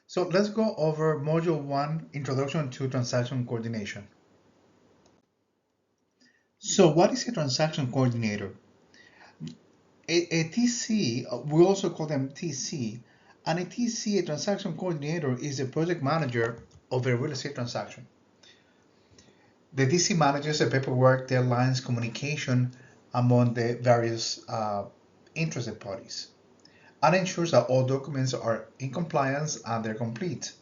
So let's go over Module 1, Introduction to Transaction Coordination. So what is a transaction coordinator? A TC, we also call them TC, and a TC, a transaction coordinator, is a project manager of a real estate transaction. The TC manages the paperwork, deadlines, communication among the various interested parties, and ensures that all documents are in compliance and they're complete.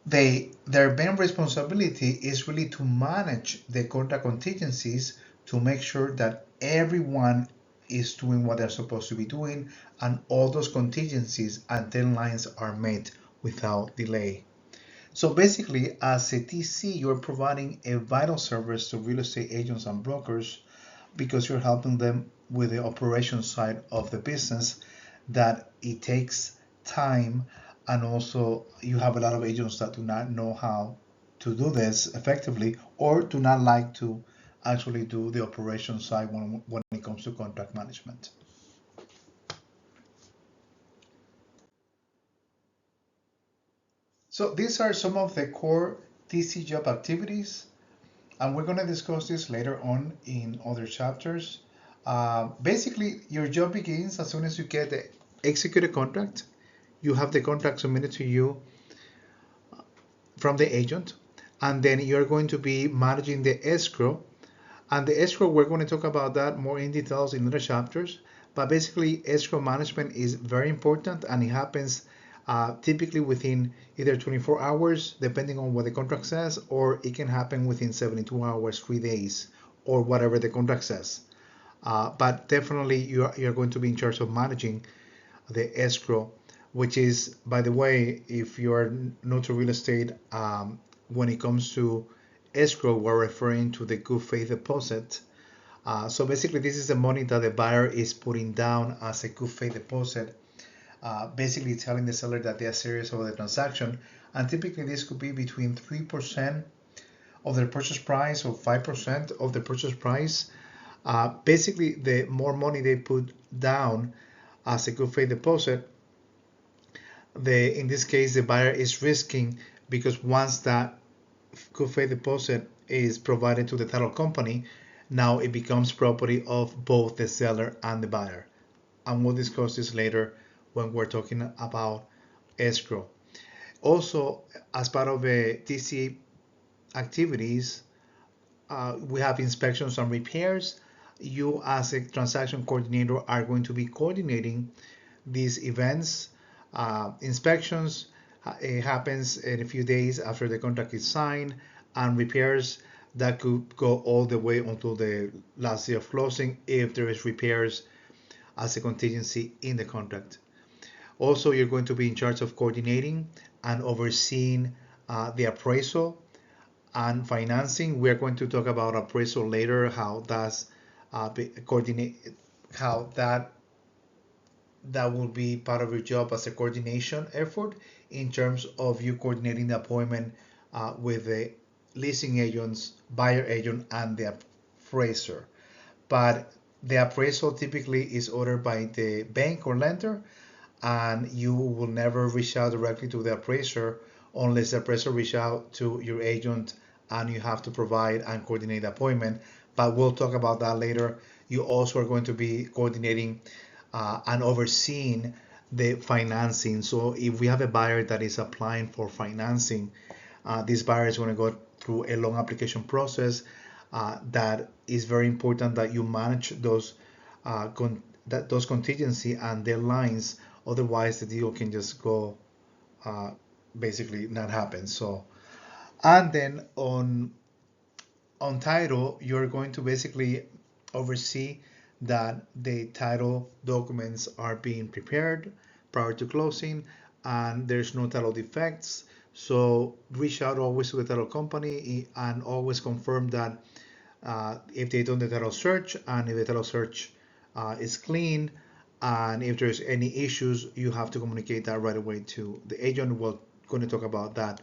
Their main responsibility is really to manage the contract contingencies to make sure that everyone is doing what they're supposed to be doing and all those contingencies and deadlines are met without delay. So basically, as a TC, you're providing a vital service to real estate agents and brokers because you're helping them with the operation side of the business that it takes time, and also you have a lot of agents that do not know how to do this effectively or do not like to actually do the operation side when it comes to contract management. So these are some of the core TC job activities, and we're going to discuss this later on in other chapters. Basically, your job begins as soon as you get the executed contract. You have the contract submitted to you from the agent, and then you're going to be managing the escrow. And the escrow, we're going to talk about that more in details in other chapters. But basically, escrow management is very important, and it happens typically within either 24 hours, depending on what the contract says, or it can happen within 72 hours, 3 days, or whatever the contract says. But definitely, you're going to be in charge of managing the escrow, which is, by the way, if you're new to real estate, when it comes to escrow, we're referring to the good faith deposit. So basically, this is the money that the buyer is putting down as a good faith deposit, basically telling the seller that they are serious about the transaction. And typically, this could be between 3% of their purchase price or 5% of the purchase price. Basically, the more money they put down as a good faith deposit, in this case the buyer is risking, because once that good faith deposit is provided to the title company, now it becomes property of both the seller and the buyer. And we'll discuss this later when we're talking about escrow. Also, as part of the TC activities, we have inspections and repairs. You, as a transaction coordinator, are going to be coordinating these events. Inspections, it happens in a few days after the contract is signed, and repairs that could go all the way until the last day of closing if there is repairs as a contingency in the contract. Also, you're going to be in charge of coordinating and overseeing the appraisal and financing. We're going to talk about appraisal later, how that's coordinate, how that will be part of your job as a coordination effort in terms of you coordinating the appointment with the leasing agents, buyer agent, and the appraiser. But the appraisal typically is ordered by the bank or lender, and you will never reach out directly to the appraiser unless the appraiser reach out to your agent and you have to provide and coordinate the appointment. But we'll talk about that later. You also are going to be coordinating and overseeing the financing. So if we have a buyer that is applying for financing, this buyer is going to go through a long application process. That is very important that you manage those contingency and deadlines. Otherwise, the deal can just go basically not happen. So, and then on title, you're going to basically oversee that the title documents are being prepared prior to closing and there's no title defects. So reach out always to the title company and always confirm that if they done the title search, and if the title search is clean, and if there's any issues, you have to communicate that right away to the agent. We're going to talk about that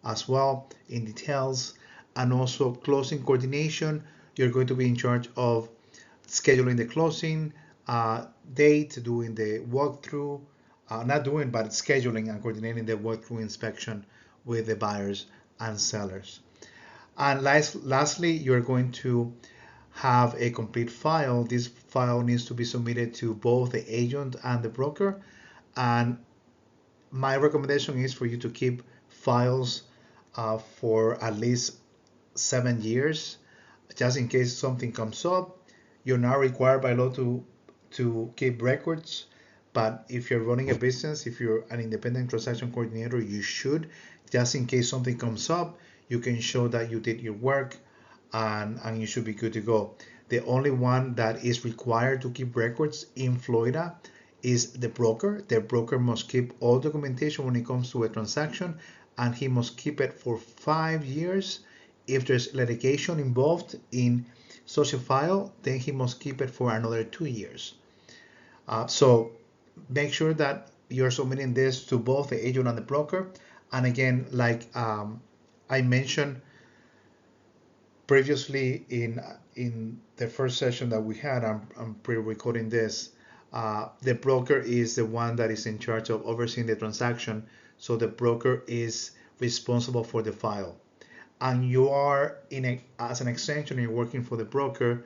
as well in details. And also closing coordination, you're going to be in charge of scheduling the closing date, doing the walkthrough, not doing, but scheduling and coordinating the walkthrough inspection with the buyers and sellers. And lastly, you're going to have a complete file. This file needs to be submitted to both the agent and the broker. And my recommendation is for you to keep files for at least 7 years, just in case something comes up. You're not required by law to keep records, but if you're running a business, if you're an independent transaction coordinator, you should, just in case something comes up, you can show that you did your work, and you should be good to go. The only one that is required to keep records in Florida is the broker. The broker must keep all documentation when it comes to a transaction, and he must keep it for 5 years. If there's litigation involved in such a file, then he must keep it for another 2 years. So make sure that you're submitting this to both the agent and the broker. And again, like I mentioned previously in the first session that we had, I'm pre-recording this. The broker is the one that is in charge of overseeing the transaction, so the broker is responsible for the file. And you are as an extension, you're working for the broker,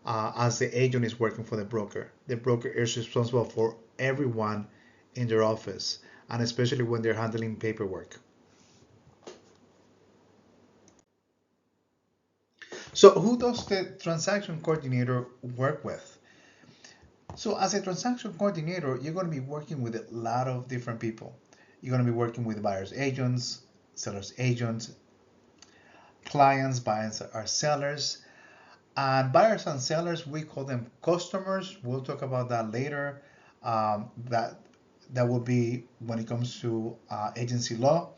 as the agent is working for the broker. The broker is responsible for everyone in their office, and especially when they're handling paperwork. So who does the transaction coordinator work with? So as a transaction coordinator, you're going to be working with a lot of different people. You're going to be working with buyers agents, sellers agents, clients, buyers are sellers, and buyers and sellers, we call them customers. We'll talk about that later. That will be when it comes to agency law.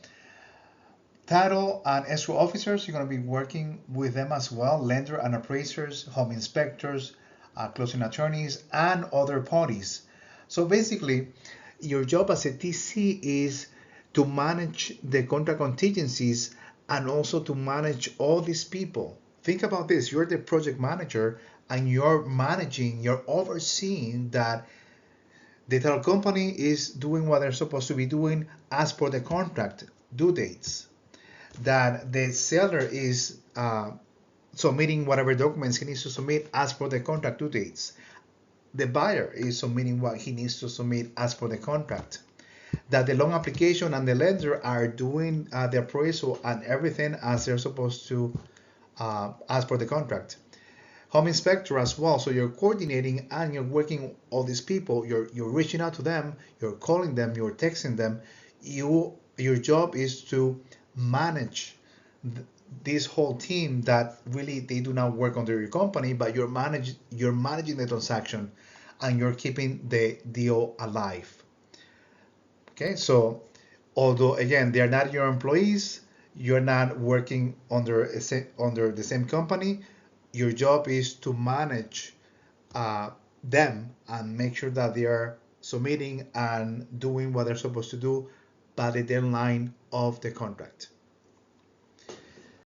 Title and escrow officers, you're going to be working with them as well. Lender and appraisers, home inspectors, closing attorneys, and other parties. So basically, your job as a TC is to manage the contract contingencies and also to manage all these people. Think about this, you're the project manager and you're overseeing that the title company is doing what they're supposed to be doing as per the contract due dates, that the seller is submitting whatever documents he needs to submit as per the contract due dates. The buyer is submitting what he needs to submit as per the contract. That the loan application and the lender are doing the appraisal and everything as they're supposed to, as per the contract. Home inspector as well. So you're coordinating and you're working with all these people. You're reaching out to them. You're calling them. You're texting them. Your job is to manage this whole team that really they do not work under your company, but you're managing the transaction and you're keeping the deal alive. Okay, so although again they are not your employees, you're not working under the same company. Your job is to manage them and make sure that they are submitting and doing what they're supposed to do by the deadline of the contract.